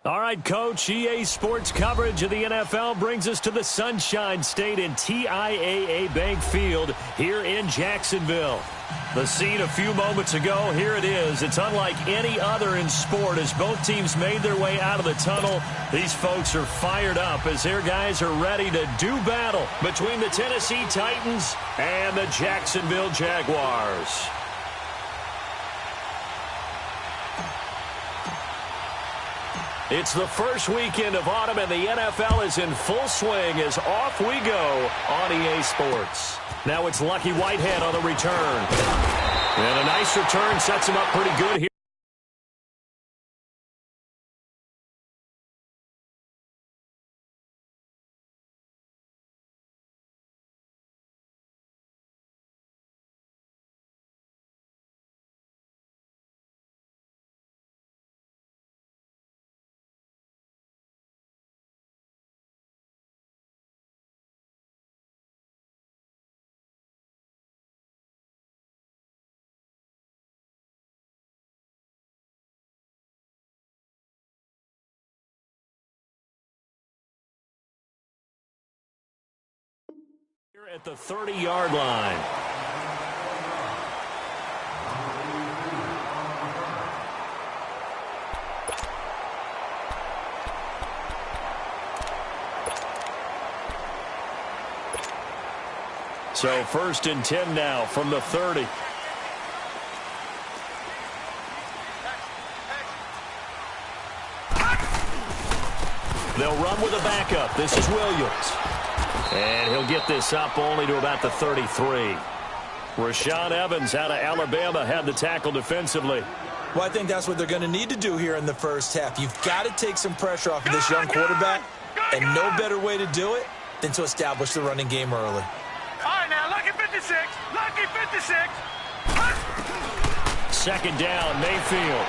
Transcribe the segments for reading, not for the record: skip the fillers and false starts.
All right, Coach, EA Sports coverage of the NFL brings us to the Sunshine State in TIAA Bank Field here in Jacksonville. The scene a few moments ago, here it is. It's unlike any other in sport as both teams made their way out of the tunnel. These folks are fired up as their guys are ready to do battle between the Tennessee Titans and the Jacksonville Jaguars. It's the first weekend of autumn, and the NFL is in full swing as off we go on EA Sports. Now it's Lucky Whitehead on the return. And a nice return sets him up pretty good here. At the 30-yard line. So 1st and 10 now from the 30. They'll run with a backup. This is Williams. And he'll get this up only to about the 33. Rashaan Evans out of Alabama had the tackle defensively. Well, I think that's what they're going to need to do here in the first half. You've got to take some pressure off of this young quarterback, and no better way to do it than to establish the running game early. All right, now, lucky 56. Lucky 56. 2nd down, Mayfield.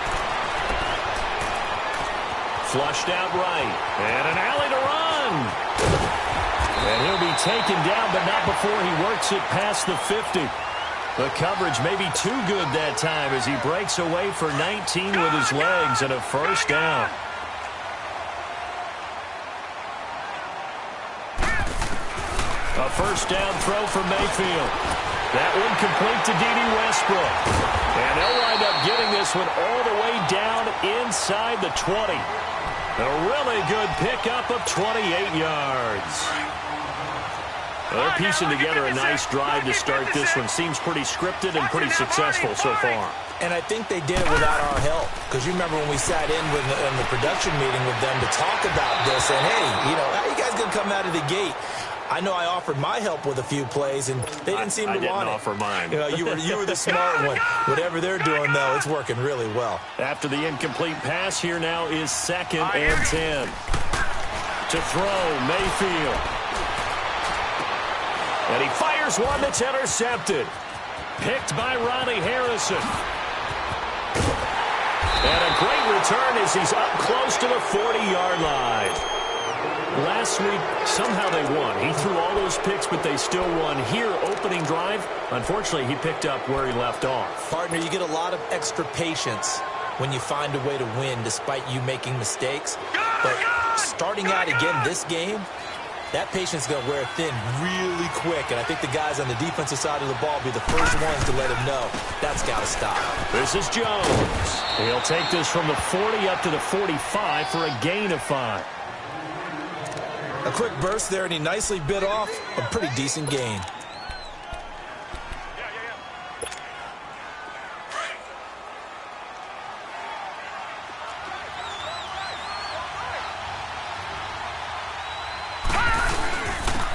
Flushed out right. And an alley to run. And he'll be taken down, but not before he works it past the 50. The coverage may be too good that time as he breaks away for 19 with his legs and a 1st down. A 1st down throw from Mayfield. That one complete to D.D. Westbrook. And they'll wind up getting this one all the way down inside the 20. A really good pickup of 28 yards. They're piecing together a nice drive to start this one. Seems pretty scripted and pretty successful so far. And I think they did it without our help. Because you remember when we sat in the production meeting with them to talk about this. And, hey, you know, how you guys going to come out of the gate? I know I offered my help with a few plays, and they didn't seem to want it. I didn't offer mine. You know, you were the smart one. Whatever they're doing, though, it's working really well. After the incomplete pass, here now is 2nd and 10. To throw, Mayfield. And he fires one that's intercepted. Picked by Ronnie Harrison. And a great return as he's up close to the 40-yard line. Last week, somehow they won. He threw all those picks, but they still won. Here, opening drive, unfortunately, he picked up where he left off. Partner, you get a lot of extra patience when you find a way to win despite you making mistakes. But starting out again this game, that patience is going to wear thin really quick, and I think the guys on the defensive side of the ball will be the first ones to let him know that's got to stop. This is Jones. He'll take this from the 40 up to the 45 for a gain of 5. A quick burst there, and he nicely bit off a pretty decent gain.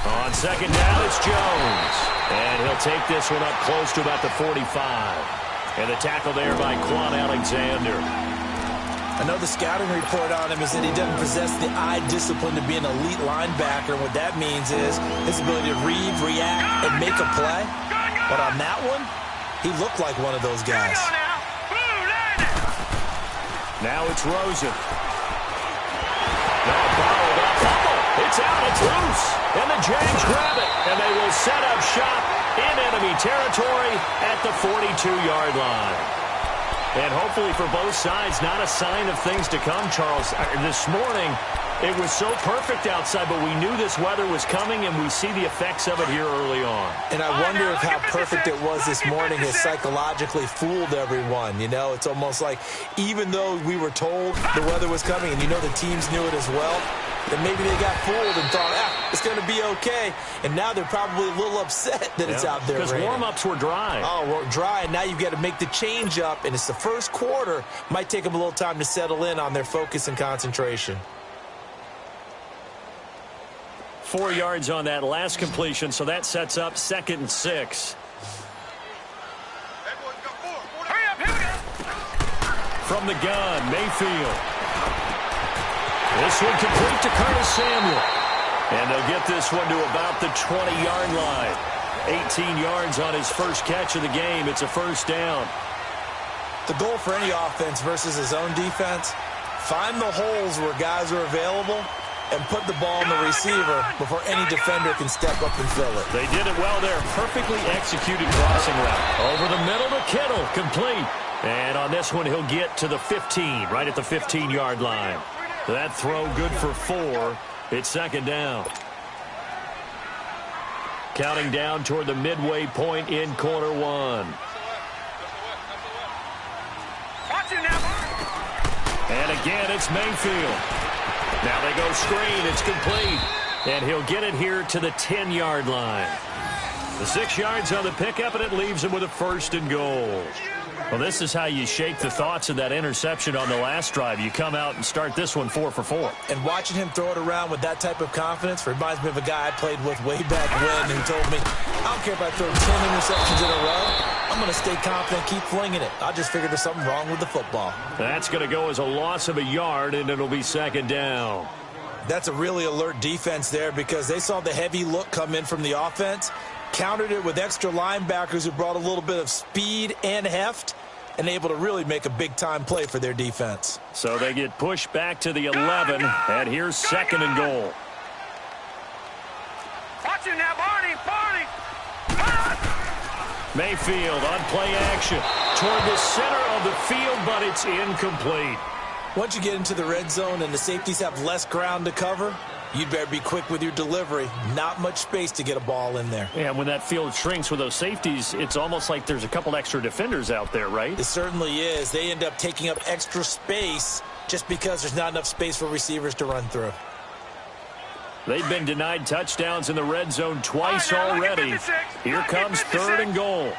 On 2nd down, it's Jones. And he'll take this one up close to about the 45. And the tackle there by Quan Alexander. I know the scouting report on him is that he doesn't possess the eye discipline to be an elite linebacker. What that means is his ability to read, react, and make a play. But on that one, he looked like one of those guys. Now it's Rosen. Now followed up. It's out. It's loose. And the Jags grab it. And they will set up shop in enemy territory at the 42-yard line. And hopefully for both sides, not a sign of things to come, Charles. This morning, it was so perfect outside, but we knew this weather was coming, and we see the effects of it here early on. And I wonder if how perfect it was this morning has psychologically fooled everyone. You know, it's almost like even though we were told the weather was coming, and you know the teams knew it as well, then maybe they got fooled and thought, it's going to be okay. And now they're probably a little upset that it's out there because raining. Warm-ups were dry. Oh, well, dry, and now you've got to make the change up, and it's the first quarter. Might take them a little time to settle in on their focus and concentration. 4 yards on that last completion, so that sets up 2nd and 6. From the gun, Mayfield. This one complete to Curtis Samuel. And they'll get this one to about the 20-yard line. 18 yards on his first catch of the game. It's a first down. The goal for any offense versus his own defense, find the holes where guys are available and put the ball in the receiver before any defender can step up and fill it. They did it well there. Perfectly executed crossing route. Over the middle to Kittle. Complete. And on this one, he'll get to the 15, right at the 15-yard line. That throw good for 4. It's 2nd down. Counting down toward the midway point in quarter 1. And again, it's Mayfield. Now they go screen. It's complete. And he'll get it here to the 10-yard line. The 6 yards on the pickup, and it leaves him with a 1st and goal. Well, this is how you shake the thoughts of that interception on the last drive. You come out and start this one 4 for 4. And watching him throw it around with that type of confidence reminds me of a guy I played with way back when who told me, I don't care if I throw 10 interceptions in a row. I'm going to stay confident, keep flinging it. I just figured there's something wrong with the football. That's going to go as a loss of a yard, and it'll be 2nd down. That's a really alert defense there because they saw the heavy look come in from the offense, countered it with extra linebackers who brought a little bit of speed and heft, and able to really make a big-time play for their defense. So they get pushed back to the 11, and here's 2nd and goal. Watch him now, Barney. Mayfield on play action toward the center of the field, but it's incomplete. Once you get into the red zone and the safeties have less ground to cover, you'd better be quick with your delivery. Not much space to get a ball in there. Yeah, when that field shrinks with those safeties, it's almost like there's a couple extra defenders out there, right? It certainly is. They end up taking up extra space just because there's not enough space for receivers to run through. They've been denied touchdowns in the red zone twice already. Here comes 3rd and goal.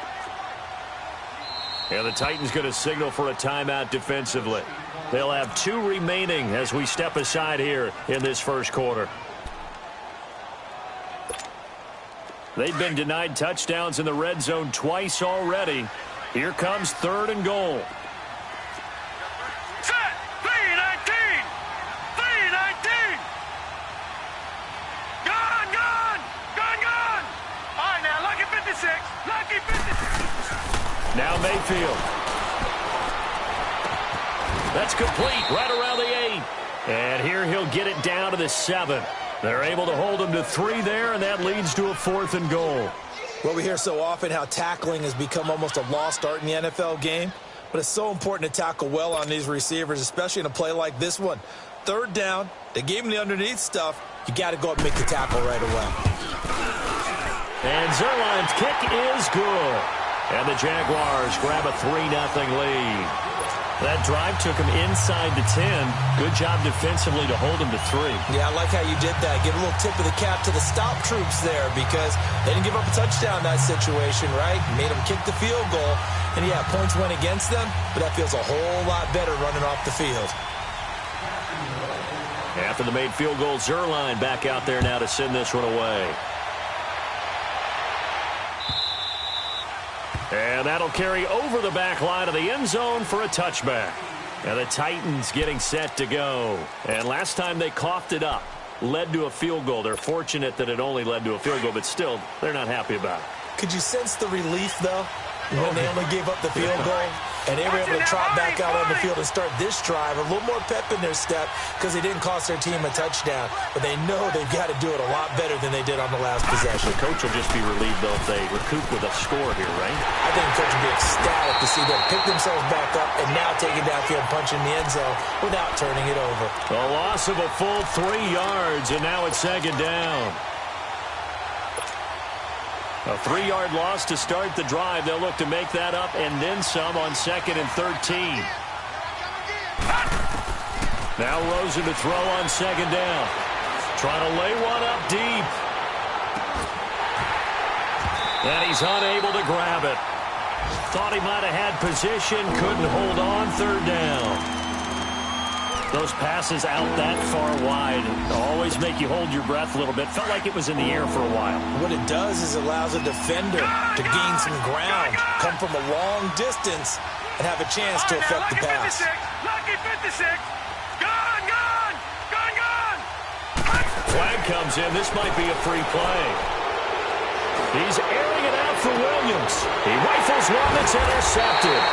And the Titans going to signal for a timeout defensively. They'll have 2 remaining as we step aside here in this first quarter. They've been denied touchdowns in the red zone twice already. Here comes 3rd and goal. Set. 3-19. 3-19. Gone. All right, now, lucky 56. Lucky 56. Now Mayfield. That's complete right around the 8. And here he'll get it down to the 7. They're able to hold him to 3 there, and that leads to a 4th and goal. Well, we hear so often how tackling has become almost a lost art in the NFL game, but it's so important to tackle well on these receivers, especially in a play like this one. 3rd down, they gave him the underneath stuff. You got to go up and make the tackle right away. And Zerline's kick is good. And the Jaguars grab a 3-0 lead. That drive took him inside the 10. Good job defensively to hold him to 3. Yeah, I like how you did that. Give a little tip of the cap to the stop troops there because they didn't give up a touchdown in that situation, right? Made them kick the field goal. And, yeah, points went against them, but that feels a whole lot better running off the field. After the made field goal, Zerline back out there now to send this one away. And that'll carry over the back line of the end zone for a touchback. And the Titans getting set to go. And last time they coughed it up, led to a field goal. They're fortunate that it only led to a field goal, but still, they're not happy about it. Could you sense the relief, though? when they only gave up the field goal, and they were able to trot back out on the field and start this drive. A little more pep in their step because they didn't cost their team a touchdown. But they know they've got to do it a lot better than they did on the last possession. The coach will just be relieved, though, if they recoup with a score here, right? I think the coach will be ecstatic to see them pick themselves back up and now take it downfield and punch in the end zone without turning it over. A loss of a full 3 yards, and now it's second down. A 3-yard loss to start the drive. They'll look to make that up and then some on 2nd and 13. Now Rosen to throw on 2nd down. Trying to lay one up deep. And he's unable to grab it. Thought he might have had position. Couldn't hold on. 3rd down. Those passes out that far wide always make you hold your breath a little bit. Felt like it was in the air for a while. What it does is it allows a defender to gain some ground, come from a long distance, and have a chance to affect the pass. Lucky 56. Gone, gone, gone, gone. Flag comes in. This might be a free play. He's airing it out for Williams. He rifles one that's intercepted.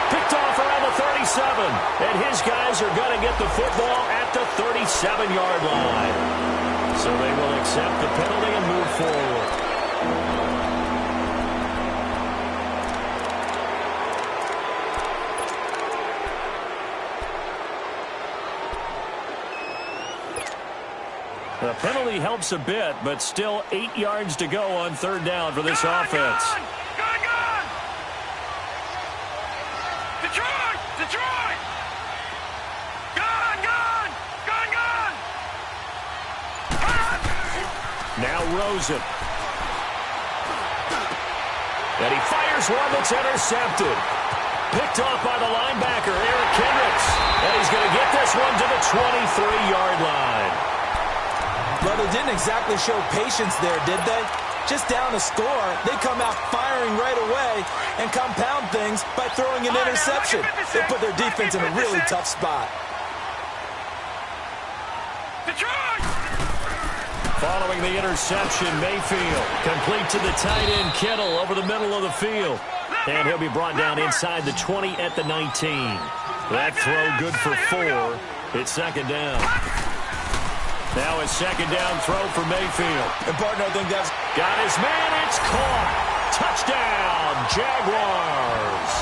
Picked off around the 37, and his guys are going to get the football at the 37-yard line. So they will accept the penalty and move forward. The penalty helps a bit, but still 8 yards to go on 3rd down for this offense. Detroit! Gone, gone, gone, gone! Now Rosen. And he fires one that's intercepted. Picked off by the linebacker, Eric Kendricks. And he's going to get this one to the 23-yard line. Well, they didn't exactly show patience there, did they? Just down a score, they come out firing right away and compound things by throwing an interception. They put their defense in a really tough spot. Following the interception, Mayfield complete to the tight end, Kittle, over the middle of the field. And he'll be brought down inside the 20 at the 19. That throw good for 4. It's 2nd down. Now a 2nd down throw for Mayfield. And partner, I think that's got his man. It's caught. Touchdown, Jaguars.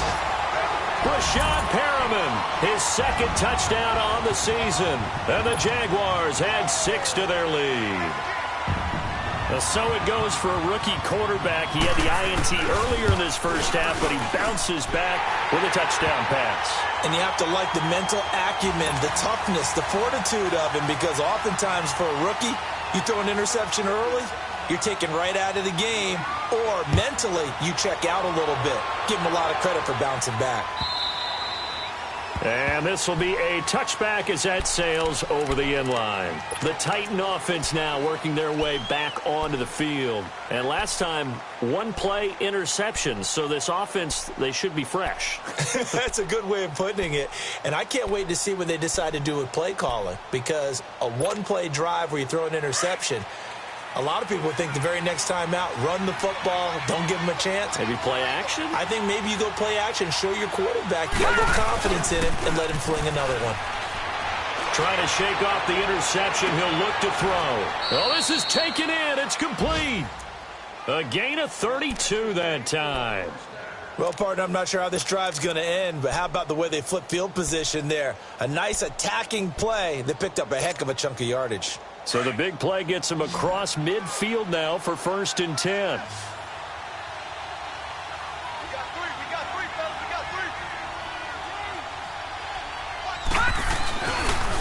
Rashad Perriman, his 2nd touchdown on the season. And the Jaguars add 6 to their lead. So it goes for a rookie quarterback. He had the INT earlier in this first half, but he bounces back with a touchdown pass. And you have to like the mental acumen, the toughness, the fortitude of him, because oftentimes for a rookie, you throw an interception early, you're taken right out of the game, or mentally you check out a little bit. Give him a lot of credit for bouncing back. And this will be a touchback as that sails over the end line. The Titan offense now working their way back onto the field. And last time, 1 play interception. So this offense, they should be fresh. That's a good way of putting it. And I can't wait to see what they decide to do with play calling. Because a 1-play drive where you throw an interception, a lot of people think the very next time out, run the football, don't give them a chance. Maybe play action? I think maybe you go play action, show your quarterback, get a little confidence in him, and let him fling another one. Trying to shake off the interception, he'll look to throw. Oh, this is taken in. It's complete. A gain of 32 that time. Well, partner, I'm not sure how this drive's going to end, but how about the way they flip field position there? A nice attacking play. They picked up a heck of a chunk of yardage. So the big play gets him across midfield now for 1st and 10. We got 3, fellas. We got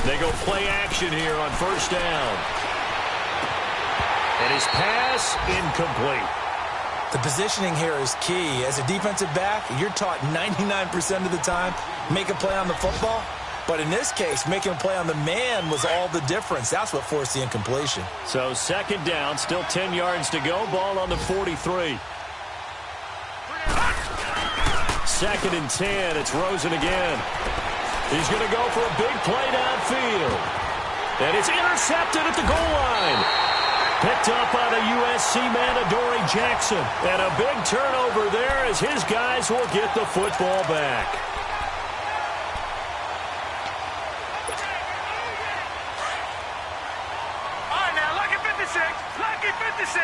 3. They go play action here on 1st down. And his pass incomplete. The positioning here is key. As a defensive back, you're taught 99% of the time, make a play on the football. But in this case, making a play on the man was all the difference. That's what forced the incompletion. So 2nd down, still 10 yards to go. Ball on the 43. 2nd and 10. It's Rosen again. He's going to go for a big play downfield. And it's intercepted at the goal line. Picked up by the USC man, Adoree Jackson. And a big turnover there as his guys will get the football back. All right, now, lucky 56. Lucky 56.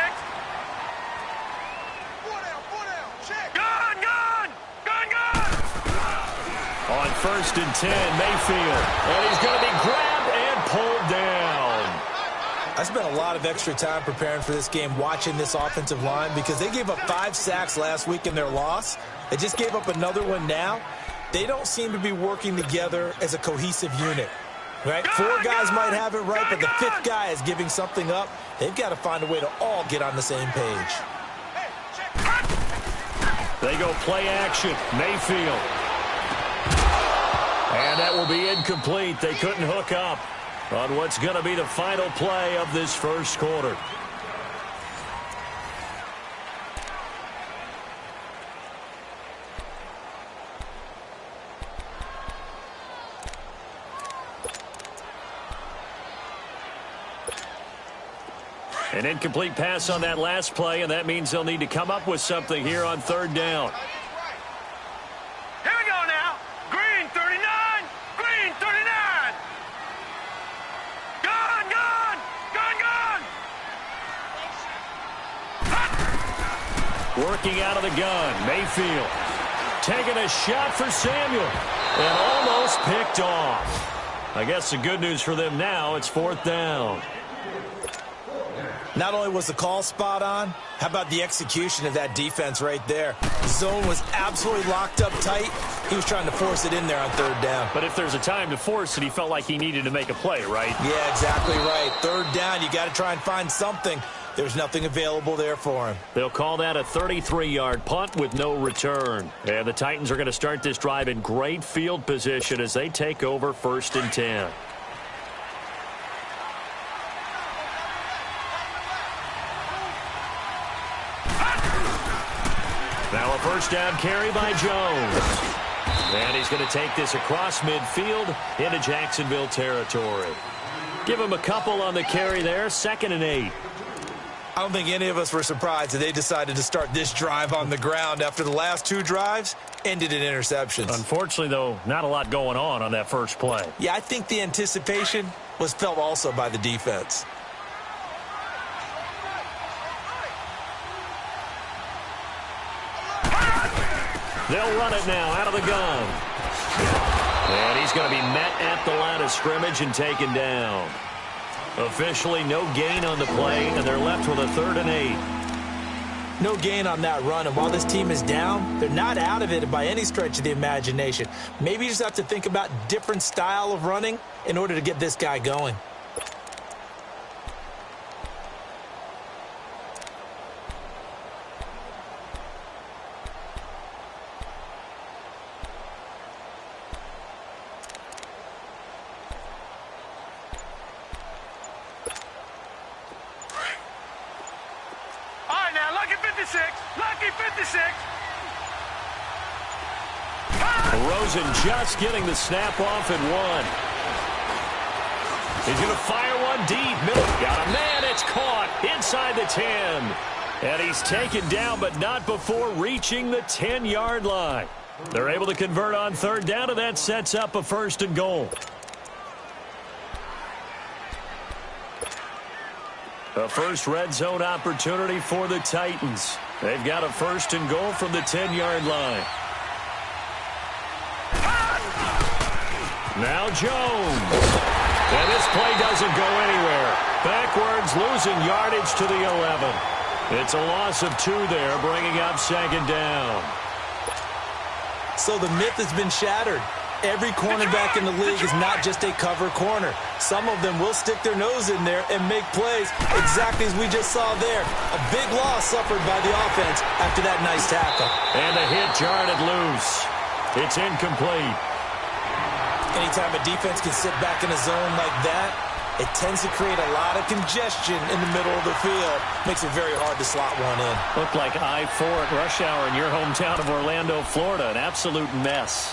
Four down, check. Gun, gun, gun, gun. On 1st and 10, Mayfield. And he's going to be grabbed and pulled down. I spent a lot of extra time preparing for this game watching this offensive line because they gave up 5 sacks last week in their loss. They just gave up another one now. They don't seem to be working together as a cohesive unit. Right? 4 guys might have it right, but the 5th guy is giving something up. They've got to find a way to all get on the same page. They go play action. Mayfield. And that will be incomplete. They couldn't hook up on what's going to be the final play of this first quarter. An incomplete pass on that last play, and that means they'll need to come up with something here on 3rd down. Here we go now. Green 39. Green 39. Gun, gun, gun, gun. Working out of the gun, Mayfield. Taking a shot for Samuel. And almost picked off. I guess the good news for them now, it's 4th down. Not only was the call spot on, how about the execution of that defense right there? The zone was absolutely locked up tight. He was trying to force it in there on 3rd down. But if there's a time to force it, he felt like he needed to make a play, right? Yeah, exactly right. 3rd down, you got to try and find something. There's nothing available there for him. They'll call that a 33-yard punt with no return. And the Titans are going to start this drive in great field position as they take over 1st and 10. Now a 1st down carry by Jones. And he's going to take this across midfield into Jacksonville territory. Give him a couple on the carry there, 2nd and 8. I don't think any of us were surprised that they decided to start this drive on the ground after the last 2 drives ended in interceptions. Unfortunately, though, not a lot going on that first play. Yeah, I think the anticipation was felt also by the defense. They'll run it now out of the gun. And he's going to be met at the line of scrimmage and taken down. Officially no gain on the play, and they're left with a 3rd and 8. No gain on that run, and while this team is down, they're not out of it by any stretch of the imagination. Maybe you just have to think about different style of running in order to get this guy going. Lucky 56. Rosen just getting the snap off at 1. He's going to fire one deep. Middle. Got a man. It's caught inside the 10. And he's taken down, but not before reaching the 10-yard line. They're able to convert on 3rd down, and that sets up a 1st and goal. A first red zone opportunity for the Titans. They've got a 1st and goal from the 10-yard line. Now Jones. And this play doesn't go anywhere. Backwards, losing yardage to the 11. It's a loss of 2 there, bringing up 2nd down. So the myth has been shattered. Every cornerback in the league is not just a cover corner. Some of them will stick their nose in there and make plays exactly as we just saw there. A big loss suffered by the offense after that nice tackle. And the hit jarred it loose. It's incomplete. Anytime a defense can sit back in a zone like that, it tends to create a lot of congestion in the middle of the field. Makes it very hard to slot one in. Looked like I-4 at rush hour in your hometown of Orlando, Florida. An absolute mess.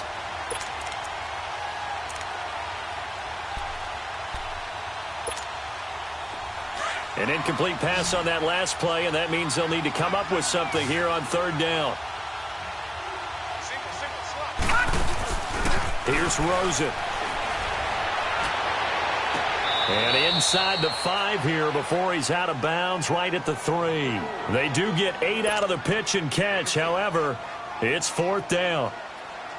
An incomplete pass on that last play, and that means they'll need to come up with something here on third down. Here's Rosen. And inside the 5 here before he's out of bounds, right at the 3. They do get 8 out of the pitch and catch. However, it's fourth down.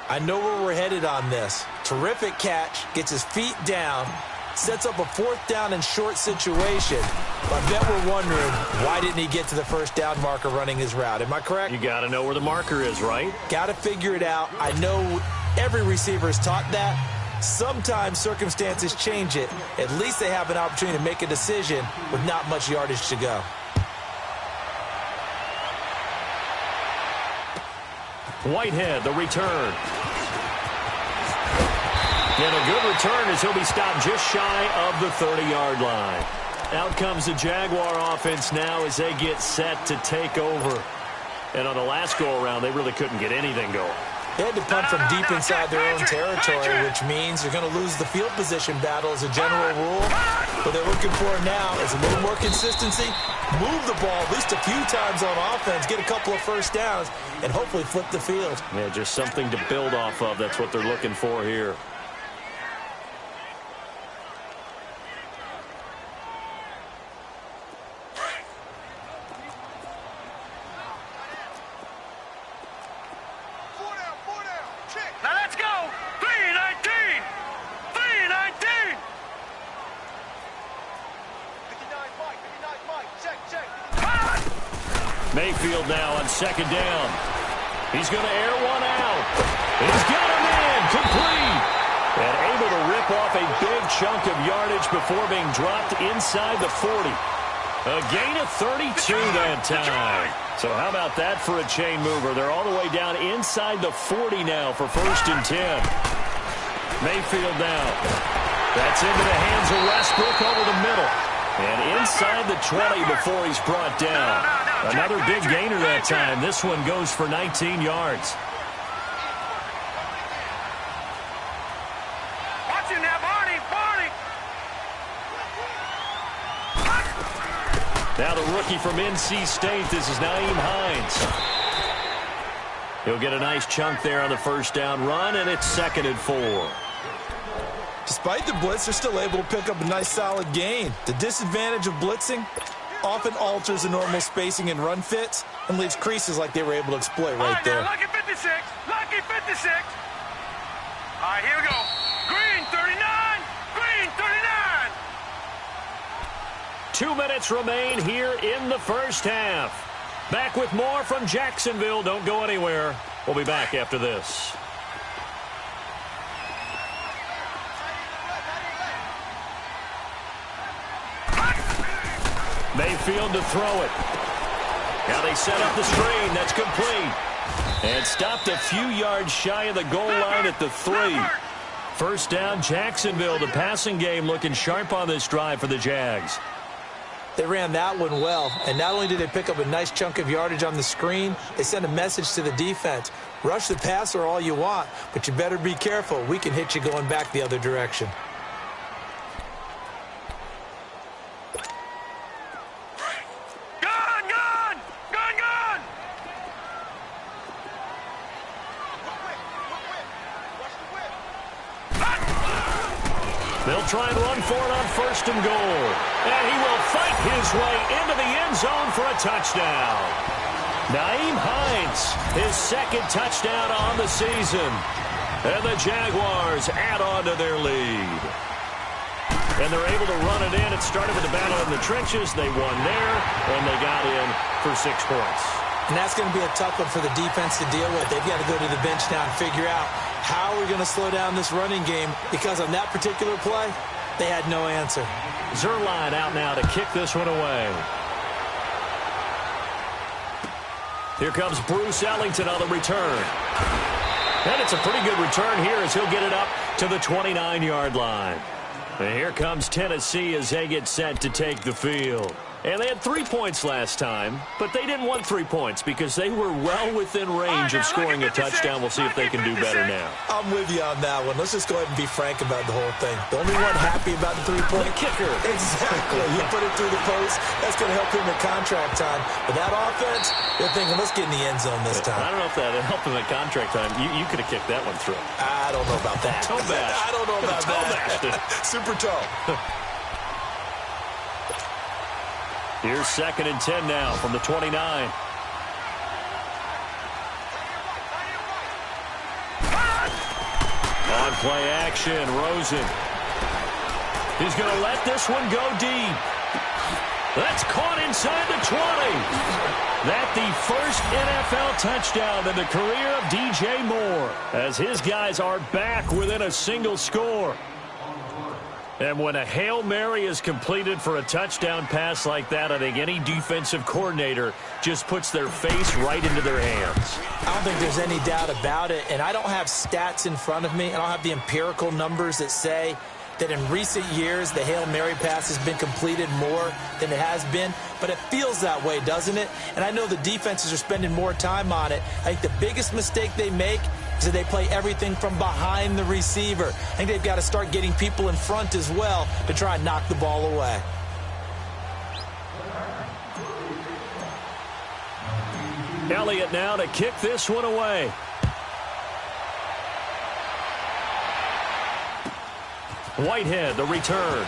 I know where we're headed on this. Terrific catch, gets his feet down, sets up a fourth down and short situation. I bet we're wondering, why didn't he get to the first down marker running his route? Am I correct? You got to know where the marker is, right? Got to figure it out. I know every receiver is taught that. Sometimes circumstances change it. At least they have an opportunity to make a decision with not much yardage to go. Whitehead, the return. And a good return as he'll be stopped just shy of the 30-yard line. Out comes the Jaguar offense now as they get set to take over. And on the last go-around, they really couldn't get anything going. They had to punt from deep inside their own territory, which means they're going to lose the field position battle as a general rule. What they're looking for now is a little more consistency, move the ball at least a few times on offense, get a couple of first downs, and hopefully flip the field. Yeah, just something to build off of. That's what they're looking for here. Mayfield now on second down. He's going to air one out. He's got him in, complete. And able to rip off a big chunk of yardage before being dropped inside the 40. A gain of 32 that time. So how about that for a chain mover? They're all the way down inside the 40 now for first and 10. Mayfield now. That's into the hands of Westbrook over the middle. And inside the 20 before he's brought down. Another big gainer that time. This one goes for 19 yards. Watching that, Barney. Now the rookie from NC State, this is Nyheim Hines. He'll get a nice chunk there on the first down run, and it's 2nd and 4. Despite the blitz, they're still able to pick up a nice solid gain. The disadvantage of blitzing often alters the normal spacing and run fits and leaves creases like they were able to exploit right there. Lucky 56. Lucky 56. All right, here we go. Green 39. Green 39. 2 minutes remain here in the first half. Back with more from Jacksonville. Don't go anywhere. We'll be back after this. Mayfield to throw it. Now they set up the screen. That's complete. And stopped a few yards shy of the goal line at the 3. First down, Jacksonville. The passing game looking sharp on this drive for the Jags. They ran that one well, and not only did they pick up a nice chunk of yardage on the screen, they sent a message to the defense. Rush the passer all you want, but you better be careful. We can hit you going back the other direction. They'll try and run for it on 1st and goal. And he will fight his way into the end zone for a touchdown. Nyheim Hines, his 2nd touchdown on the season. And the Jaguars add on to their lead. And they're able to run it in. It started with the battle in the trenches. They won there, and they got in for 6 points. And that's going to be a tough one for the defense to deal with. They've got to go to the bench now and figure out how we're going to slow down this running game, because on that particular play, they had no answer. Zerline out now to kick this one away. Here comes Bruce Ellington on the return. And it's a pretty good return here as he'll get it up to the 29-yard line. And here comes Tennessee as they get set to take the field. And they had 3 points last time, but they didn't want 3 points because they were well within range of scoring a touchdown. We'll see if they can do better now. I'm with you on that one. Let's just go ahead and be frank about the whole thing. The only one happy about the 3-point kicker. Exactly. He put it through the post. That's going to help him in contract time. But that offense, they're thinking, let's get in the end zone this time. I don't know if that helped him at contract time. You could have kicked that one through. I don't know about that. Toe bash. I don't know about that. Super toe. Here's 2nd and 10 now from the 29. On play action, Rosen. He's going to let this one go deep. That's caught inside the 20. That the first NFL touchdown in the career of DJ Moore, as his guys are back within a single score. And when a Hail Mary is completed for a touchdown pass like that, I think any defensive coordinator just puts their face right into their hands. I don't think there's any doubt about it. And I don't have stats in front of me. I don't have the empirical numbers that say that in recent years the Hail Mary pass has been completed more than it has been. But it feels that way, doesn't it? And I know the defenses are spending more time on it. I think the biggest mistake they make is that they play everything from behind the receiver. I think they've got to start getting people in front as well to try and knock the ball away. Elliott now to kick this one away. Whitehead, the return.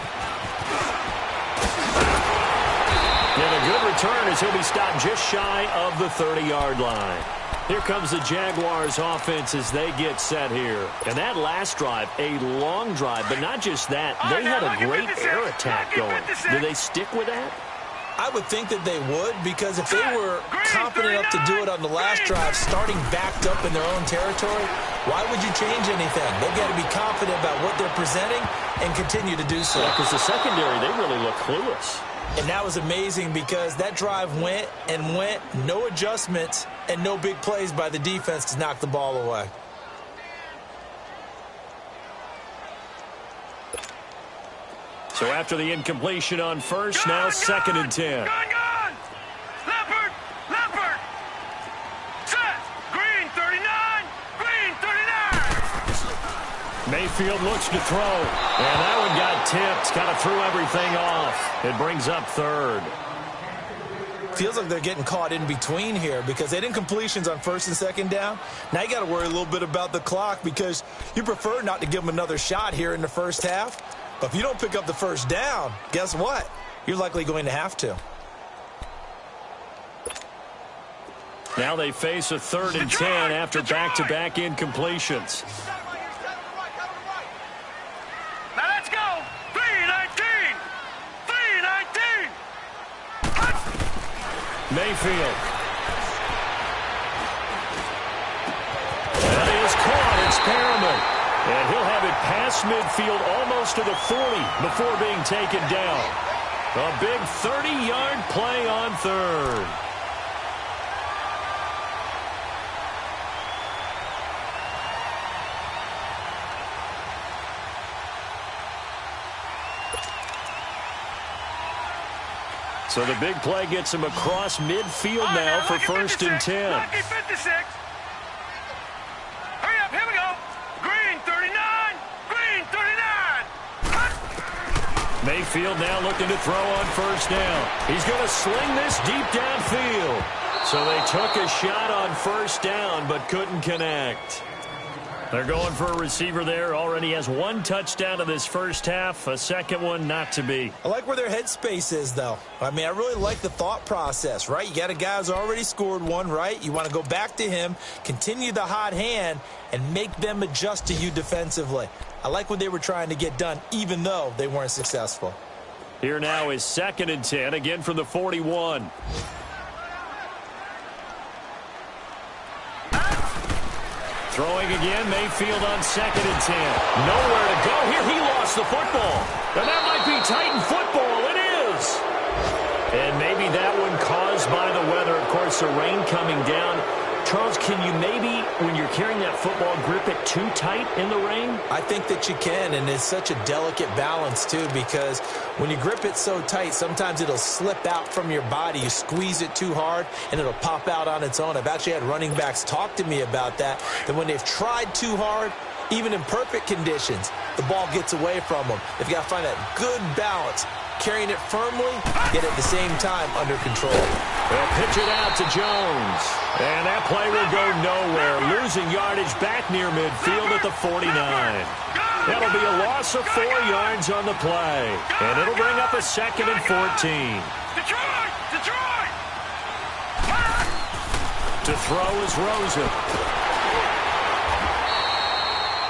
And a good return as he'll be stopped just shy of the 30-yard line. Here comes the Jaguars offense as they get set here. And that last drive, a long drive, but not just that. They had a great air attack going. Do they stick with that? I would think that they would, because if they were confident enough to do it on the last drive, starting backed up in their own territory, why would you change anything? They've got to be confident about what they're presenting and continue to do so. Because the secondary, they really look clueless. And that was amazing because that drive went and went, no adjustments and no big plays by the defense to knock the ball away. So after the incompletion on first, now 2nd and 10. Gone. Leopard. Set. Green 39. Green 39. Mayfield looks to throw. And that one got tipped. Kind of threw everything off. It brings up 3rd. Feels like they're getting caught in between here because they didn't completions on 1st and 2nd down. Now you got to worry a little bit about the clock because you prefer not to give them another shot here in the first half. But if you don't pick up the 1st down, guess what? You're likely going to have to. Now they face a 3rd and 10 after back-to-back incompletions. Now let's go. 3-19. Mayfield. That is caught. It's Perriman. And he'll have it past midfield almost to the 40 before being taken down. A big 30-yard play on 3rd. So the big play gets him across midfield now for 1st and 10. Lucky 56. Hurry up, here we go. Green 39. Green 39. Mayfield now looking to throw on 1st down. He's going to sling this deep downfield. So they took a shot on 1st down but couldn't connect. They're going for a receiver there. Already has 1 touchdown in this first half. A 2nd one not to be. I like where their headspace is, though. I mean, I really like the thought process, right? You got a guy who's already scored 1, right? You want to go back to him, continue the hot hand, and make them adjust to you defensively. I like what they were trying to get done, even though they weren't successful. Here now is 2nd and 10, again from the 41. Throwing again, Mayfield on 2nd and 10. Nowhere to go here. He lost the football. And that might be Titan football. It is. And maybe that one caused by the weather. Of course, the rain coming down Charles, can you maybe, when you're carrying that football, grip it too tight in the rain? I think that you can, and it's such a delicate balance, too, because when you grip it so tight, sometimes it'll slip out from your body. You squeeze it too hard, and it'll pop out on its own. I've actually had running backs talk to me about that when they've tried too hard, even in perfect conditions, the ball gets away from them. They've got to find that good balance, carrying it firmly, yet at the same time under control. They'll pitch it out to Jones. And that play will go nowhere. Losing yardage back near midfield at the 49. That'll be a loss of 4 yards on the play. And it'll bring up a 2nd and 14. Detroit! Detroit! To throw is Rosen.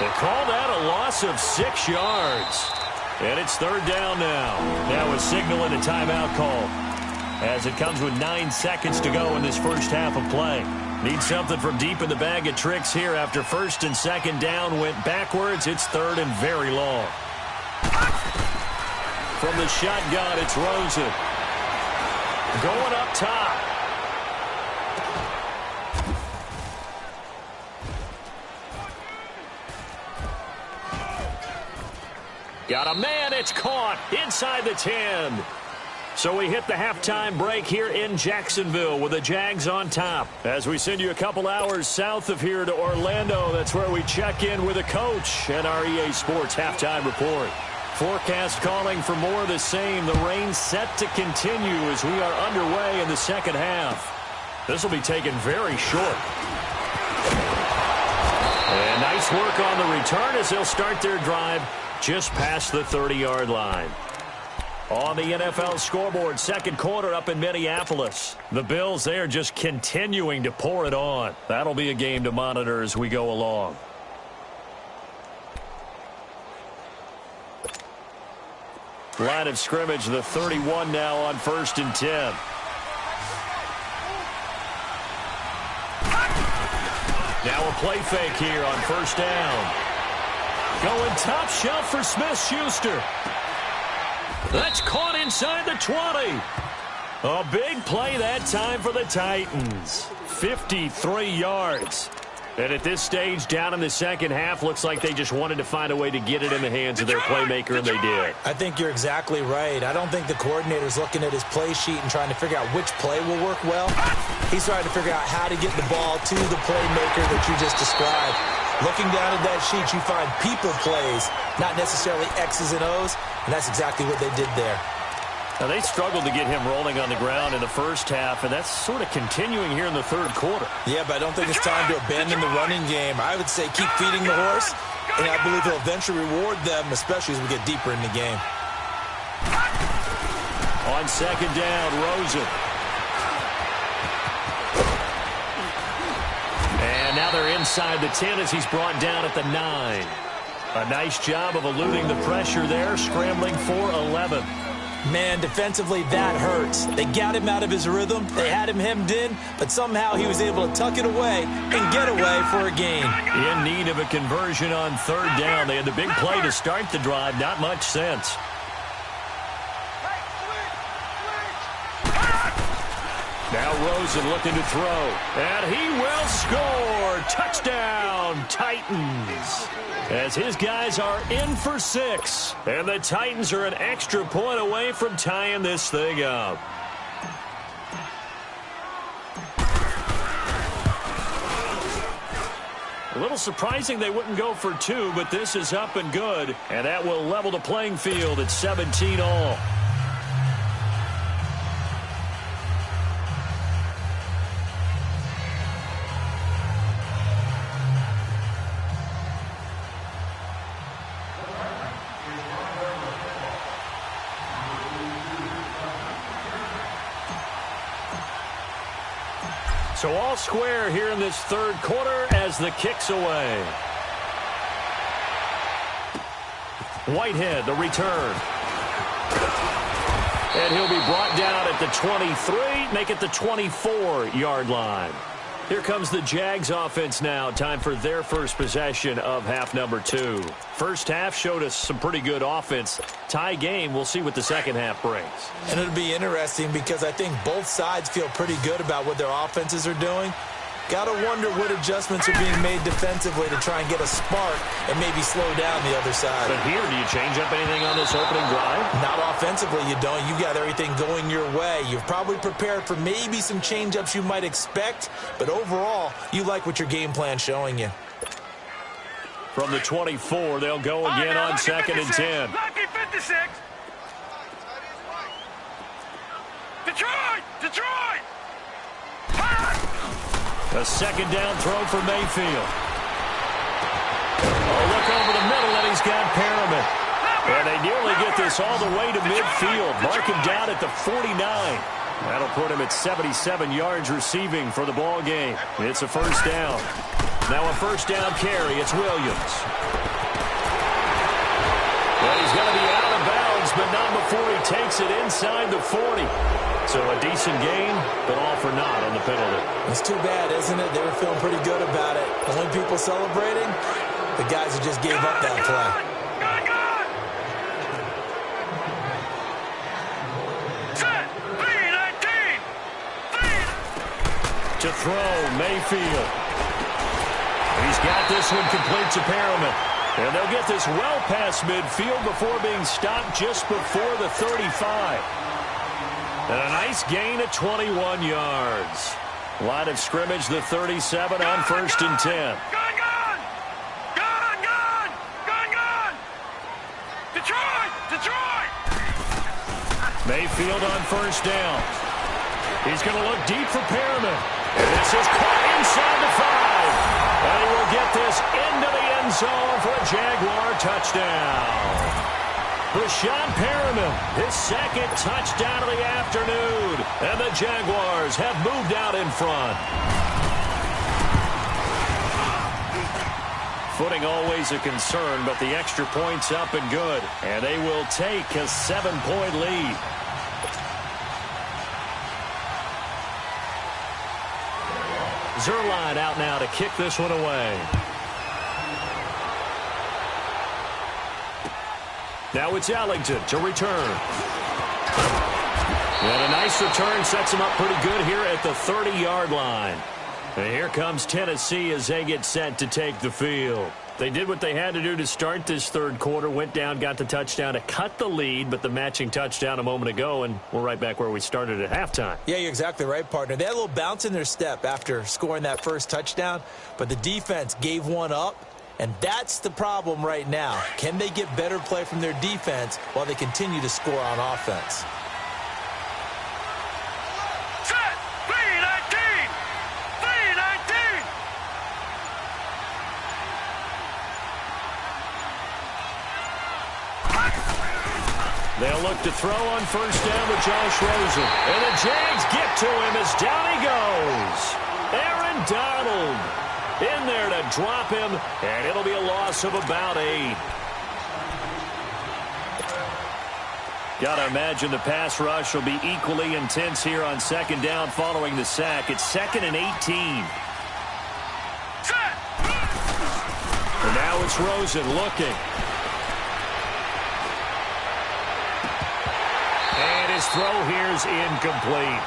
They call that a loss of 6 yards. And it's 3rd down now. Now a signal and a timeout call, as it comes with 9 seconds to go in this first half of play. Need something from deep in the bag of tricks here after 1st and 2nd down went backwards. It's 3rd and very long. From the shotgun, it's Rosen. Going up top. Got a man, it's caught inside the 10. So we hit the halftime break here in Jacksonville with the Jags on top. As we send you a couple hours south of here to Orlando, that's where we check in with a coach and our EA Sports halftime report. Forecast calling for more of the same. The rain set to continue as we are underway in the second half. This will be taken very short. And nice work on the return as they'll start their drive just past the 30-yard line. On the NFL scoreboard, second quarter up in Minneapolis. The Bills, they are just continuing to pour it on. That'll be a game to monitor as we go along. Line of scrimmage, the 31 now on 1st and 10. Now a play fake here on 1st down. Going top shelf for Smith-Schuster. That's caught inside the 20. A big play that time for the Titans. 53 yards. And at this stage, down in the second half, looks like they just wanted to find a way to get it in the hands of their playmaker, and they did. I think you're exactly right. I don't think the coordinator's looking at his play sheet and trying to figure out which play will work well. He's trying to figure out how to get the ball to the playmaker that you just described. Looking down at that sheet, you find people plays, not necessarily X's and O's, and that's exactly what they did there. Now, they struggled to get him rolling on the ground in the first half, and that's sort of continuing here in the third quarter. Yeah, but I don't think it's time to abandon the running game. I would say keep feeding the horse, and I believe he'll eventually reward them, especially as we get deeper in the game. On second down, Rosen. And now they're inside the 10 as he's brought down at the 9. A nice job of eluding the pressure there, scrambling for 11. Man, defensively, that hurts. They got him out of his rhythm. They had him hemmed in, but somehow he was able to tuck it away and get away for a gain. In need of a conversion on third down. They had the big play to start the drive. Not much sense. Now Rosen looking to throw. And he will score. Touchdown, Titans. As his guys are in for 6. And the Titans are an extra point away from tying this thing up. A little surprising they wouldn't go for 2, but this is up and good. And that will level the playing field at 17 all. So all square here in this third quarter as the kick's away. Whitehead, the return. And he'll be brought down at the 23, make it the 24-yard line. Here comes the Jags offense now. Time for their first possession of half number 2. First half showed us some pretty good offense. Tie game, we'll see what the second half brings. And it'll be interesting because I think both sides feel pretty good about what their offenses are doing. Gotta wonder what adjustments are being made defensively to try and get a spark and maybe slow down the other side. But here, do you change up anything on this opening drive? Not offensively, you don't. You've got everything going your way. You've probably prepared for maybe some change-ups you might expect, but overall, you like what your game plan's showing you. From the 24, they'll go again on 2nd and 10. Lucky 56. Detroit! A 2nd down throw for Mayfield. Oh, look over the middle, and he's got Perriman. And they nearly get this all the way to midfield. Mark him down at the 49. That'll put him at 77 yards receiving for the ball game. It's a 1st down. Now a 1st down carry. It's Williams. Well, he's going to be out of bounds, but not before he takes it inside the 40. So a decent gain, but all for naught on the penalty. It's too bad, isn't it? They were feeling pretty good about it. The only people celebrating, the guys who just gave up that play. Set. 3-19. To throw, Mayfield. He's got this one complete to Perriman. And they'll get this well past midfield before being stopped just before the 35. And a nice gain of 21 yards. Line of scrimmage, the 37 on 1st and 10. Gun! Detroit! Mayfield on 1st down. He's going to look deep for Perriman. And this is caught inside the 5. And he will get this into the end zone for a Jaguar touchdown. Rashawn Perriman, his 2nd touchdown of the afternoon. And the Jaguars have moved out in front. Footing always a concern, but the extra point's up and good. And they will take a 7-point lead. Zuerlein out now to kick this one away. Now it's Ellington to return. And a nice return sets him up pretty good here at the 30-yard line. And here comes Tennessee as they get set to take the field. They did what they had to do to start this 3rd quarter, went down, got the touchdown to cut the lead, but the matching touchdown a moment ago, and we're right back where we started at halftime. Yeah, you're exactly right, partner. They had a little bounce in their step after scoring that first touchdown, but the defense gave one up, and that's the problem right now. Can they get better play from their defense while they continue to score on offense? Set. 3-19. They'll look to throw on 1st down with Josh Rosen. And the Jags get to him as down he goes. Aaron Donald in there to drop him, and it'll be a loss of about 8. Got to imagine the pass rush will be equally intense here on 2nd down following the sack. It's 2nd and 18. And now it's Rosen looking. And his throw here is incomplete.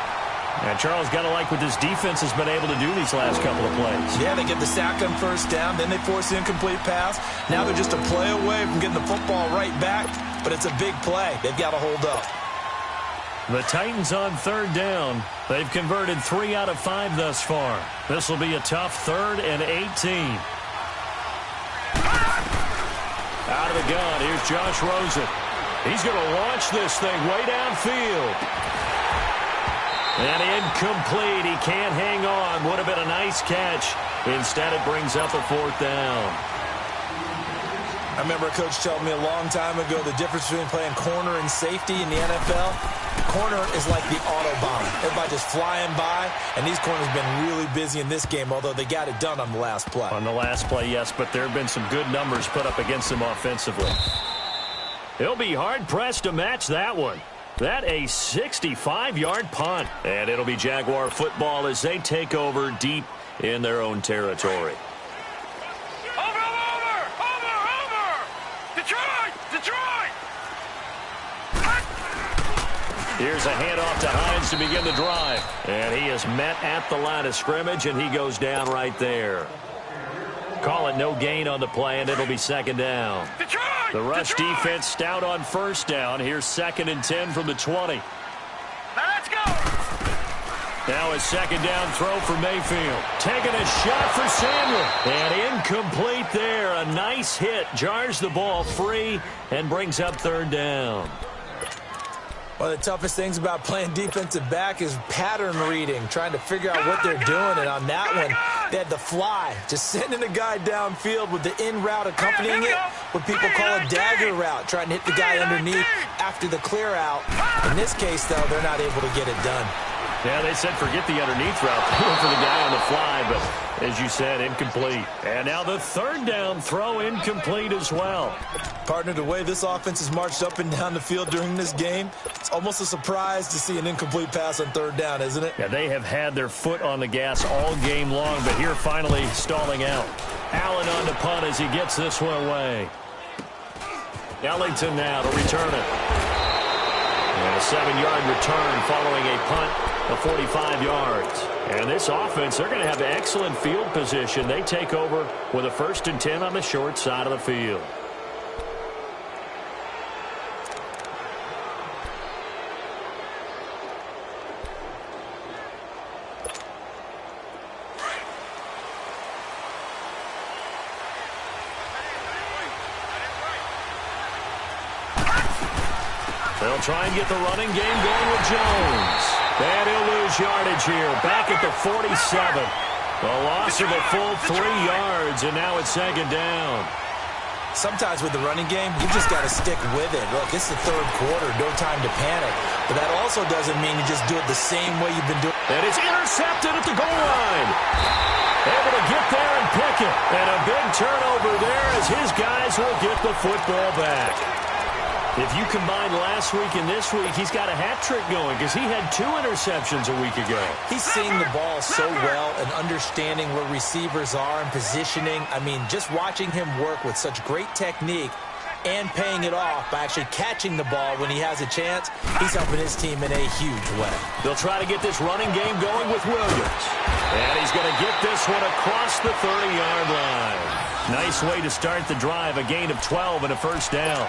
And Charles, got to like what this defense has been able to do these last couple of plays. Yeah, they get the sack on 1st down, then they force the incomplete pass. Now they're just a play away from getting the football right back, but it's a big play. They've got to hold up. The Titans on 3rd down. They've converted 3 out of 5 thus far. This will be a tough 3rd and 18. Out of the gun, here's Josh Rosen. He's going to launch this thing way downfield. And incomplete. He can't hang on. Would have been a nice catch. Instead, it brings up a 4th down. I remember a coach telling me a long time ago the difference between playing corner and safety in the NFL. Corner is like the Autobahn. Everybody just flying by, and these corners have been really busy in this game, although they got it done on the last play. On the last play, yes, but there have been some good numbers put up against them offensively. He'll be hard-pressed to match that one. That a 65-yard punt. And it'll be Jaguar football as they take over deep in their own territory. Over! Detroit! Here's a handoff to Hines to begin the drive. And he is met at the line of scrimmage, and he goes down right there. Call it no gain on the play, and it'll be second down. The rush defense stout on first down. Here's 2nd and 10 from the 20. Now let's go. Now a second down throw for Mayfield. Taking a shot for Samuel. And incomplete there. A nice hit. Jars the ball free and brings up 3rd down. One of the toughest things about playing defensive back is pattern reading, trying to figure out what they're doing. And on that one, they had the fly, just sending a guy downfield with the in route accompanying it, what people call a dagger route, trying to hit the guy underneath after the clear out. In this case, though, they're not able to get it done. Yeah, they said forget the underneath route. They went for the guy on the fly, but as you said, incomplete. And now the 3rd down throw incomplete as well. Partner, the way this offense has marched up and down the field during this game, it's almost a surprise to see an incomplete pass on 3rd down, isn't it? Yeah, they have had their foot on the gas all game long, but here finally stalling out. Allen on the punt as he gets this one away. Ellington now to return it. And a 7-yard return following a punt of 45 yards. And this offense, they're going to have excellent field position. They take over with a 1st and 10 on the short side of the field. They'll try and get the running game going with Jones. And he'll lose yardage here. Back at the 47. The loss of a full 3 yards, and now it's 2nd down. Sometimes with the running game, you've just got to stick with it. Look, it's the 3rd quarter, no time to panic. But that also doesn't mean you just do it the same way you've been doing it. And it's intercepted at the goal line. Able to get there and pick it. And a big turnover there as his guys will get the football back. If you combine last week and this week, he's got a hat trick going because he had 2 interceptions a week ago. He's seeing the ball so well and understanding where receivers are and positioning. I mean, just watching him work with such great technique and paying it off by actually catching the ball when he has a chance, he's helping his team in a huge way. They'll try to get this running game going with Williams. And he's going to get this one across the 30-yard line. Nice way to start the drive, a gain of 12 and a 1st down.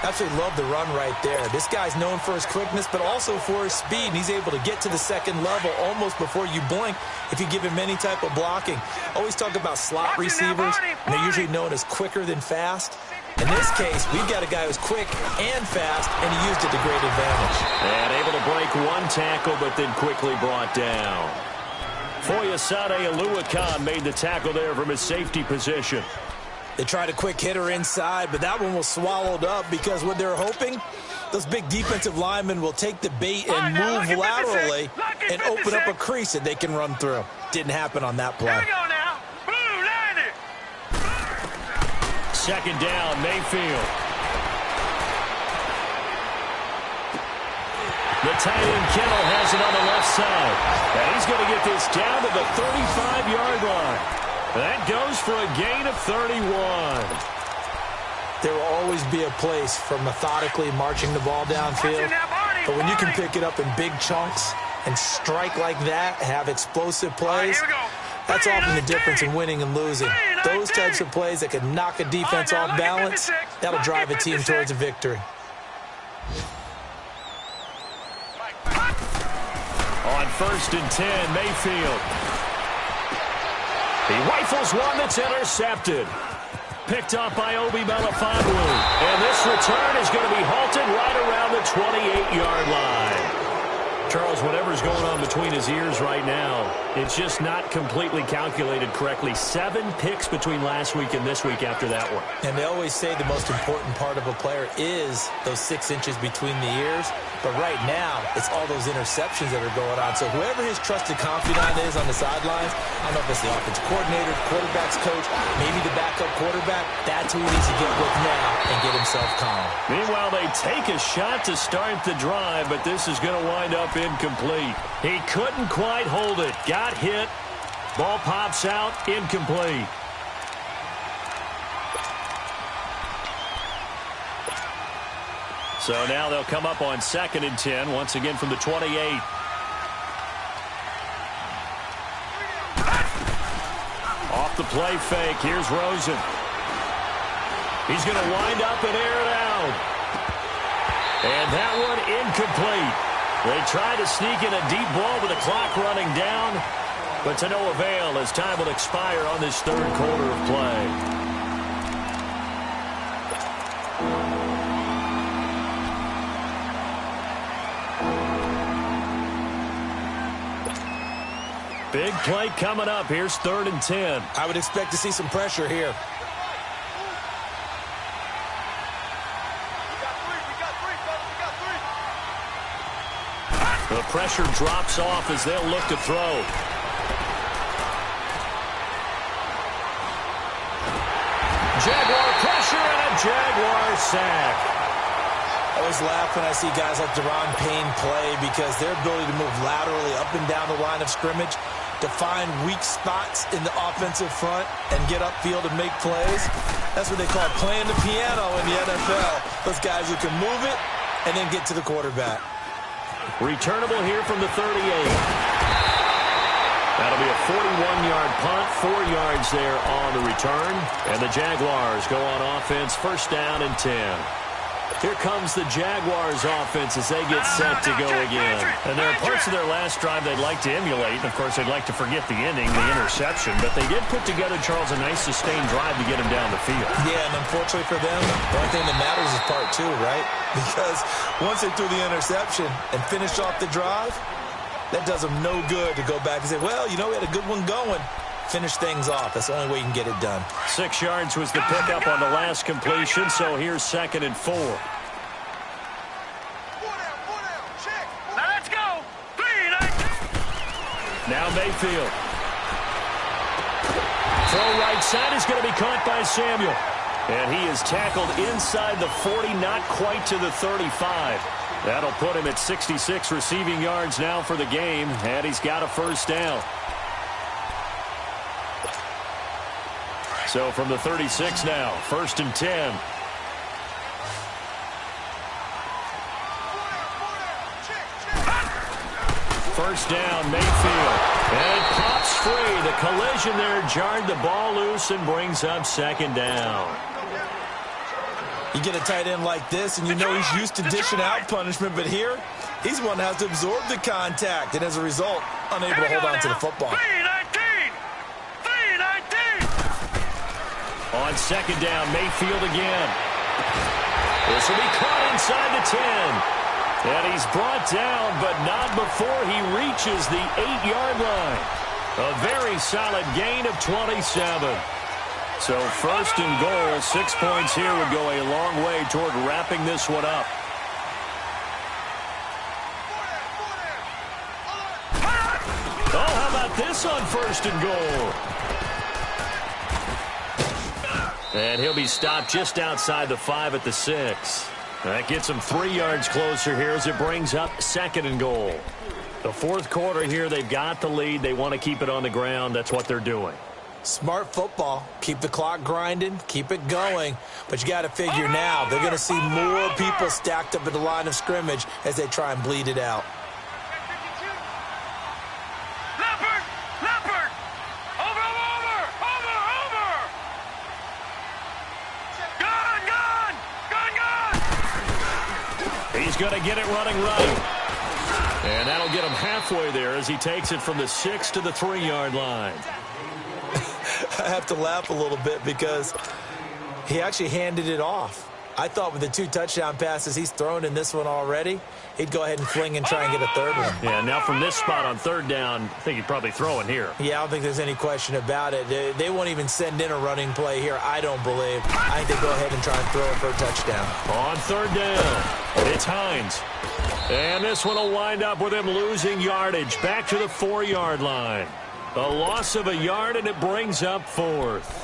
Absolutely love the run right there. This guy's known for his quickness, but also for his speed. And he's able to get to the 2nd level almost before you blink if you give him any type of blocking. Always talk about slot receivers, and they're usually known as quicker than fast. In this case, we've got a guy who's quick and fast, and he used it to great advantage. And able to break 1 tackle, but then quickly brought down. Foyesade Aluakan made the tackle there from his safety position. They tried a quick hitter inside, but that one was swallowed up because what they're hoping, those big defensive linemen will take the bait and move laterally and open up a crease that they can run through. Didn't happen on that play. Here we go now. Blue, line it. 2nd down, Mayfield. The tight end Kittle has it on the left side. And he's going to get this down to the 35-yard line. That goes for a gain of 31. There will always be a place for methodically marching the ball downfield. But when you can pick it up in big chunks and strike like that, have explosive plays, that's often the difference in winning and losing. Those types of plays that can knock a defense off balance, that'll drive a team towards a victory. On 1st and 10, Mayfield. He rifles one that's intercepted. Picked up by Obi Melifonwu. And this return is going to be halted right around the 28-yard line. Charles, whatever's going on between his ears right now, it's just not completely calculated correctly. 7 picks between last week and this week after that one. And they always say the most important part of a player is those 6 inches between the ears. But right now, it's all those interceptions that are going on. So whoever his trusted confidant is on the sidelines, I don't know if it's the offensive coordinator, quarterback's coach, maybe the backup quarterback, that's who he needs to get with now and get himself calm. Meanwhile, they take a shot to start the drive, but this is going to wind up incomplete. He couldn't quite hold it. Got hit. Ball pops out. Incomplete. So now they'll come up on 2nd and 10, once again from the 28. Off the play fake, here's Rosen. He's going to wind up and air it out. And that one incomplete. They try to sneak in a deep ball with the clock running down, but to no avail as time will expire on this 3rd quarter of play. Big play coming up. Here's 3rd and 10. I would expect to see some pressure here. The pressure drops off as they'll look to throw. Jaguar pressure and a Jaguar sack. I always laugh when I see guys like Deron Payne play because their ability to move laterally up and down the line of scrimmage, to find weak spots in the offensive front and get upfield and make plays. That's what they call playing the piano in the NFL. Those guys who can move it and then get to the quarterback. Returnable here from the 38. That'll be a 41-yard punt, 4 yards there on the return. And the Jaguars go on offense, 1st down and 10. Here comes the Jaguars offense as they get set to go again. And there are parts of their last drive they'd like to emulate. And, of course, they'd like to forget the ending, the interception. But they did put together, Charles, a nice sustained drive to get him down the field. Yeah, and unfortunately for them, the only thing that matters is part 2, right? Because once they threw the interception and finished off the drive, that does them no good to go back and say, well, you know, we had a good one going. Finish things off. That's the only way you can get it done. 6 yards was the pickup on the last completion, so here's 2nd and 4. Now let's go. 3, 9. Now Mayfield. Throw right side is going to be caught by Samuel. And he is tackled inside the 40, not quite to the 35. That'll put him at 66 receiving yards now for the game, and he's got a 1st down. So from the 36 now, 1st and 10. First down, Mayfield. And it pops free. The collision there jarred the ball loose and brings up 2nd down. You get a tight end like this, and you know he's used to dishing out punishment, but here, he's one that has to absorb the contact, and as a result, unable to hold on to the football. 3-19. On 2nd down, Mayfield again. This will be caught inside the 10. And he's brought down, but not before he reaches the 8-yard line. A very solid gain of 27. So 1st and goal, 6 points here would go a long way toward wrapping this one up. Oh, how about this on 1st and goal? And he'll be stopped just outside the 5 at the 6. That gets him 3 yards closer here as it brings up 2nd and goal. The 4th quarter here, they've got the lead. They want to keep it on the ground. That's what they're doing. Smart football. Keep the clock grinding. Keep it going. But you got to figure now they're going to see more people stacked up at the line of scrimmage as they try and bleed it out. Leopard! Over! Gone! He's going to get it running right. And that'll get him halfway there as he takes it from the 6 to the 3-yard line. I have to laugh a little bit because he actually handed it off. I thought with the 2 touchdown passes he's thrown in this one already, he'd go ahead and fling and try and get a 3rd one. Yeah, now from this spot on 3rd down, I think he'd probably throw it here. Yeah, I don't think there's any question about it. They won't even send in a running play here, I don't believe. I think they go ahead and try and throw it for a touchdown. On 3rd down, it's Hines. And this one will wind up with him losing yardage back to the 4-yard line. A loss of a yard, and it brings up 4th.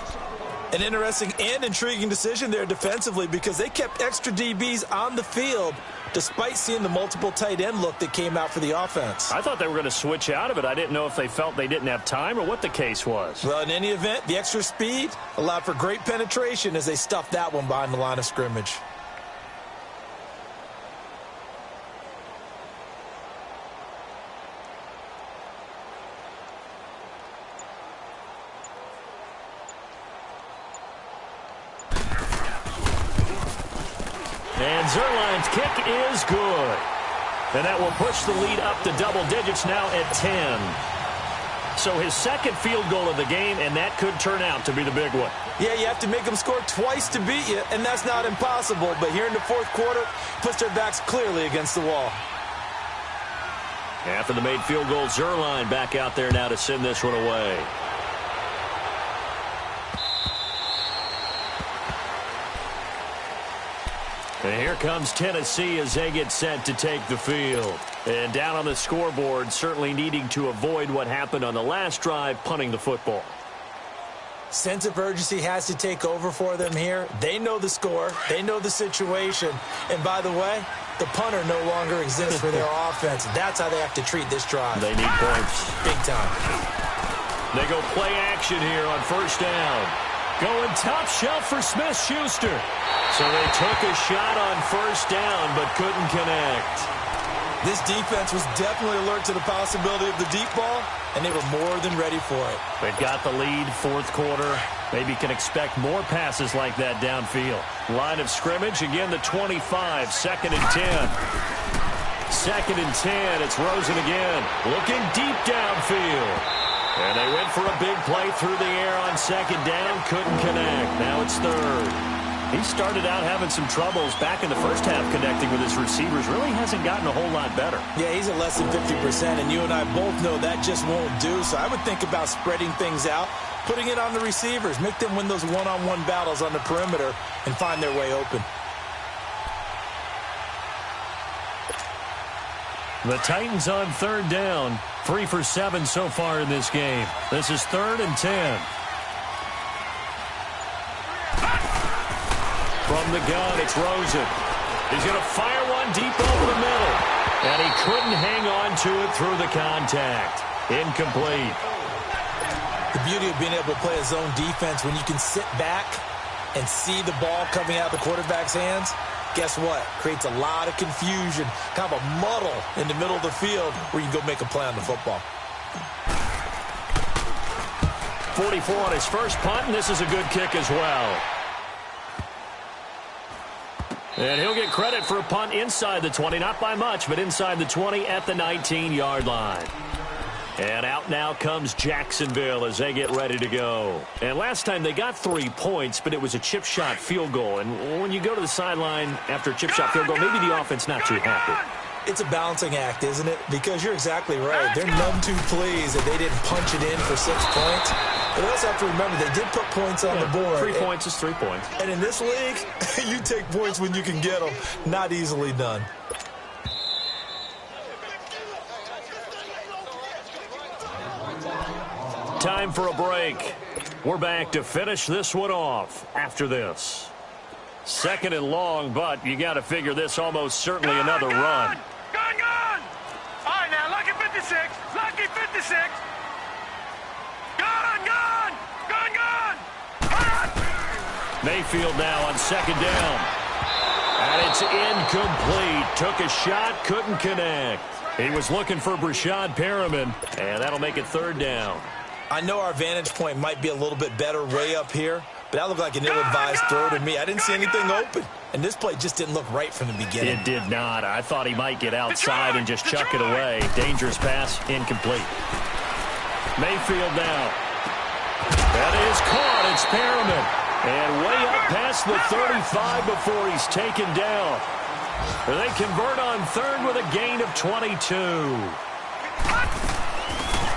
An interesting and intriguing decision there defensively because they kept extra DBs on the field despite seeing the multiple tight end look that came out for the offense. I thought they were going to switch out of it. I didn't know if they felt they didn't have time or what the case was. Well, in any event, the extra speed allowed for great penetration as they stuffed that one behind the line of scrimmage. And Zerline's kick is good. And that will push the lead up to double digits now at 10. So his second field goal of the game, and that could turn out to be the big one. Yeah, you have to make them score twice to beat you, and that's not impossible. But here in the fourth quarter, puts their backs clearly against the wall. After the made field goal, Zerline back out there now to send this one away. And here comes Tennessee as they get set to take the field. And down on the scoreboard, certainly needing to avoid what happened on the last drive, punting the football. Sense of urgency has to take over for them here. They know the score. They know the situation. And by the way, the punter no longer exists for their offense. That's how they have to treat this drive. They need points. Big time. They go play action here on first down. Going top shelf for Smith-Schuster. So they took a shot on first down but couldn't connect. This defense was definitely alert to the possibility of the deep ball, and they were more than ready for it. They've got the lead, fourth quarter. Maybe can expect more passes like that downfield. Line of scrimmage, again the 25, second and 10. Second and 10, it's Rosen again. Looking deep downfield. And they went for a big play through the air on second down, couldn't connect. Now it's third. He started out having some troubles back in the first half connecting with his receivers. Really hasn't gotten a whole lot better. Yeah, he's at less than 50%, and you and I both know that just won't do. So I would think about spreading things out, putting it on the receivers, make them win those one-on-one battles on the perimeter and find their way open. The Titans on third down. 3 for 7 so far in this game. This is third and 10. From the gun, it's Rosen. He's going to fire one deep over the middle. And he couldn't hang on to it through the contact. Incomplete. The beauty of being able to play a zone defense when you can sit back and see the ball coming out of the quarterback's hands, guess what? Creates a lot of confusion, kind of a muddle in the middle of the field where you can go make a play on the football. 44 on his first punt, and this is a good kick as well. And he'll get credit for a punt inside the 20, not by much, but inside the 20 at the 19-yard line. And out now comes Jacksonville as they get ready to go. And last time they got 3 points, but it was a chip shot field goal. And when you go to the sideline after a chip shot field goal, maybe the offense not too happy. It's a balancing act, isn't it? Because you're exactly right. They're none too pleased that they didn't punch it in for 6 points. But also have to remember, they did put points on the board. 3 points is 3 points. And in this league, you take points when you can get them. Not easily done. Time for a break. We're back to finish this one off after this. Second and long, but you got to figure this almost certainly another run. Gun! All right, now, lucky 56. Lucky 56. Gun! Mayfield now on second down. And it's incomplete. Took a shot, couldn't connect. He was looking for Brashad Perriman, and that'll make it third down. I know our vantage point might be a little bit better way up here, but that looked like an ill-advised throw to me. I didn't see anything open, and this play just didn't look right from the beginning. It did not. I thought he might get outside and just chuck it away. Dangerous pass, incomplete. Mayfield now. That is caught. It's Perriman. And way up past the 35 before he's taken down. They convert on third with a gain of 22.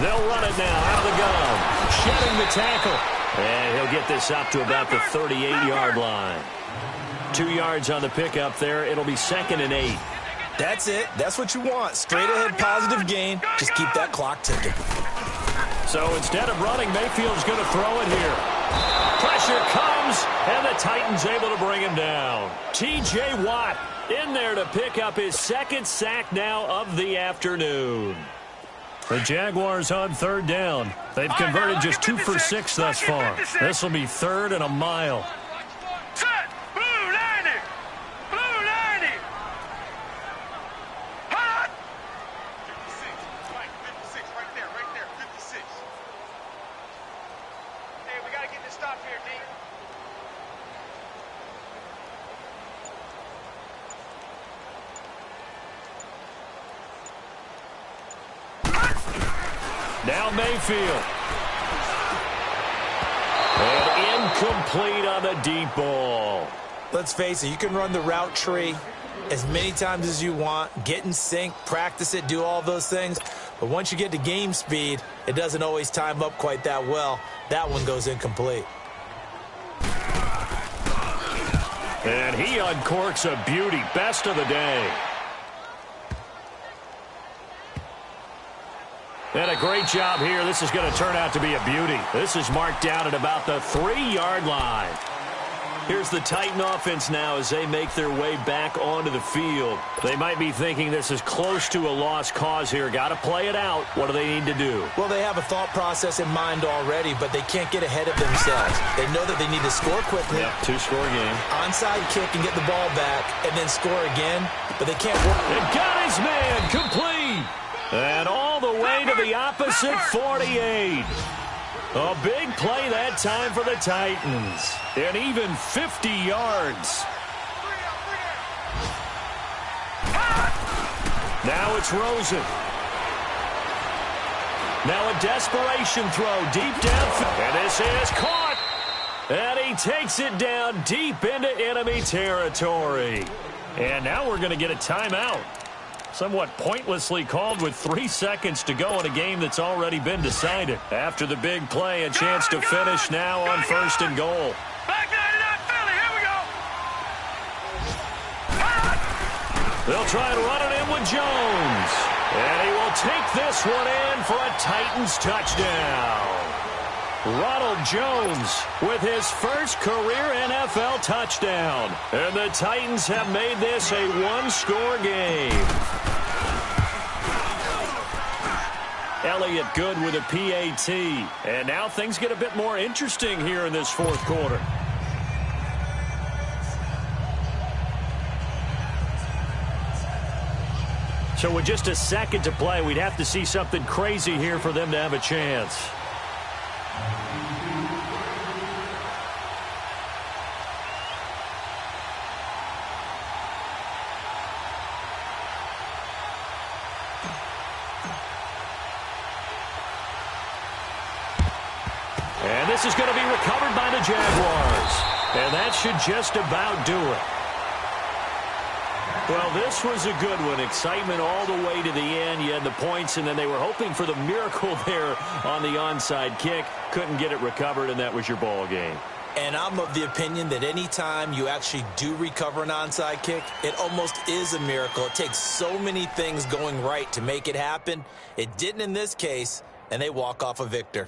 They'll run it now out of the gun. Shedding the tackle. And he'll get this up to about the 38-yard line. 2 yards on the pickup there. It'll be second and 8. That's it. That's what you want. Straight ahead positive gain. Just keep that clock ticking. So instead of running, Mayfield's going to throw it here. Pressure comes, and the Titans able to bring him down. T.J. Watt in there to pick up his second sack now of the afternoon. The Jaguars on third down. They've converted just 2 for 6 thus far. This will be third and a mile. Set. Blue 90. Blue 90. Hot. 56. Mike, 56. Right there. 56. Hey, we got to get this stop here, D. Now Mayfield. And incomplete on the deep ball. Let's face it, you can run the route tree as many times as you want, get in sync, practice it, do all those things. But once you get to game speed, it doesn't always time up quite that well. That one goes incomplete. And he uncorks a beauty. Best of the day. And a great job here. This is going to turn out to be a beauty. This is marked down at about the 3-yard line. Here's the Titan offense now as they make their way back onto the field. They might be thinking this is close to a lost cause here. Got to play it out. What do they need to do? Well, they have a thought process in mind already, but they can't get ahead of themselves. They know that they need to score quickly. Yep, 2-score game. Onside kick and get the ball back, and then score again, but they can't work. And got his man complete. And all the way to the opposite 48. A big play that time for the Titans. And even 50 yards. Now it's Rosen. Now a desperation throw deep downfield. And this is caught. And he takes it down deep into enemy territory. And now we're going to get a timeout. Somewhat pointlessly called with 3 seconds to go in a game that's already been decided. After the big play, a chance to finish now on 1st and goal. Back 99 Philly, here we go. They'll try and run it in with Jones. And he will take this one in for a Titans touchdown. Ronald Jones with his first career NFL touchdown. And the Titans have made this a 1-score game. Elliott good with a PAT. And now things get a bit more interesting here in this 4th quarter. So with just a second to play, we'd have to see something crazy here for them to have a chance. And this is going to be recovered by the Jaguars. And that should just about do it. Well, this was a good one. Excitement all the way to the end. You had the points, and then they were hoping for the miracle there on the onside kick. Couldn't get it recovered, and that was your ball game. And I'm of the opinion that any time you actually do recover an onside kick, it almost is a miracle. It takes so many things going right to make it happen. It didn't in this case, and they walk off a victor.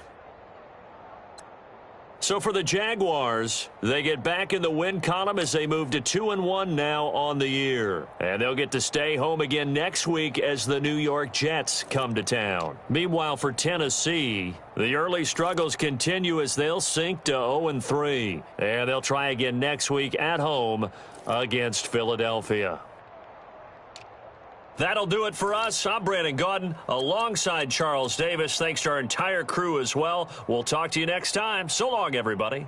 So for the Jaguars, they get back in the win column as they move to 2-1 now on the year. And they'll get to stay home again next week as the New York Jets come to town. Meanwhile, for Tennessee, the early struggles continue as they'll sink to 0-3. And they'll try again next week at home against Philadelphia. That'll do it for us. I'm Brandon Gaudin alongside Charles Davis. Thanks to our entire crew as well. We'll talk to you next time. So long, everybody.